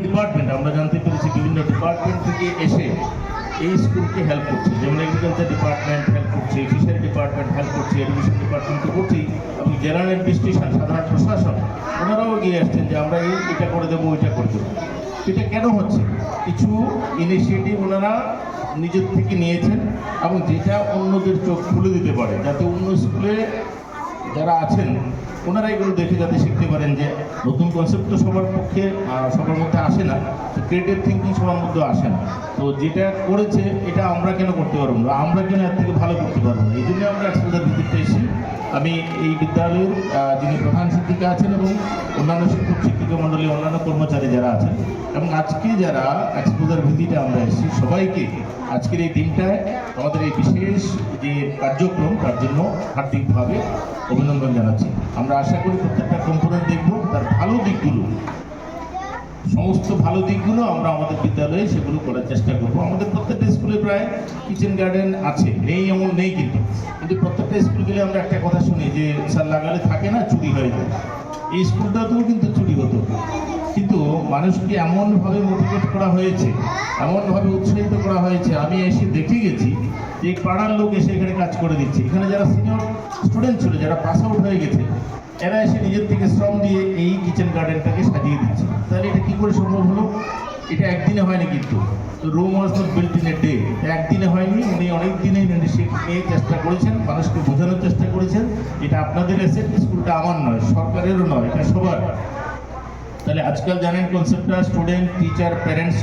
Department আমরা জানতে পেরেছি বিভিন্ন ডিপার্টমেন্ট থেকে এসে এই স্কুলকে হেল্প করছে, যেমন এগ্রিকালচার ডিপার্টমেন্ট হেল্প করছে, ফিশারি ডিপার্টমেন্ট হেল্প করছে, এডুকেশন ডিপার্টমেন্ট তো করছেই, এবং জেনারেল অ্যাডমিনিস্ট্রেশন সাধারণ প্রশাসন ওনারাও এগিয়ে আসছেন যে আমরা এটা করে দেবো ওইটা করে দেবো। এটা কেন হচ্ছে? কিছু ইনিশিয়েটিভ ওনারা নিজের থেকে নিয়েছেন এবং যেটা অন্যদের চোখ খুলে দিতে পারে, যাতে অন্য স্কুলে যারা আছেন ওনারা এগুলো দেখে যাতে শিখতে পারেন যে নতুন কনসেপ্ট তো সবার পক্ষে সবার মধ্যে আসে না, ক্রিয়েটিভ থিঙ্কিং সবার মধ্যে আসে না। তো যেটা করেছে এটা আমরা কেন করতে পারবো না, আমরা কেন এর থেকে ভালো করতে পারবো না, এই জন্য আমরা এক্সপোজার ভিজিটে এসেছি। আমি এই বিদ্যালয়ের যিনি প্রধান শিক্ষিকা আছেন এবং অন্যান্য শিক্ষক শিক্ষিকা মণ্ডলী অন্যান্য কর্মচারী যারা আছেন এবং আজকে যারা এক্সপোজার ভিজিটে আমরা এসেছি সবাইকে আজকের এই দিনটায় আমাদের এই বিশেষ যে কার্যক্রম তার জন্য হার্দিকভাবে অভিনন্দন জানাচ্ছি। আমরা আশা করি প্রত্যেকটা কম্পোনেন্ট দেখব, তার ভালো দিকগুলো, সমস্ত ভালো দিকগুলো আমরা আমাদের বিদ্যালয়ে সেগুলো করার চেষ্টা করব। আমাদের প্রত্যেকটা স্কুলে প্রায় কিচেন গার্ডেন আছে, নেই এমন নেই, কিন্তু প্রত্যেকটা স্কুল গেলে আমরা একটা কথা শুনি যে স্যার লাগালে থাকে না, চুরি হয়ে যায়। এই স্কুলটাতেও কিন্তু চুরি হতো, কিন্তু মানুষকে এমনভাবে মোটিভেট করা হয়েছে, এমনভাবে উৎসাহিত করা হয়েছে, আমি এসে দেখে গেছি যে পাড়ার লোক এসে এখানে কাজ করে দিচ্ছে। এখানে যারা সিনিয়র স্টুডেন্ট ছিল, যারা পাস আউট হয়ে গেছে, এরা এসে নিজের থেকে শ্রম দিয়ে এই কিচেন গার্ডেনটাকে সাজিয়ে দিচ্ছে। তাহলে এটা কী করে সম্ভব হলো? এটা একদিনে হয়নি, কিন্তু room was not built in a day, একদিনে হয়নি। উনি অনেক দিনে নিয়ে চেষ্টা করেছেন, মানুষকে বোঝানোর চেষ্টা করেছেন এটা আপনাদের অ্যাসেট, স্কুলটা আমার নয়, সরকারেরও নয়, এটা সবার। তাহলে আজকাল জানেন কনসেপ্টটা স্টুডেন্ট, টিচার, প্যারেন্টস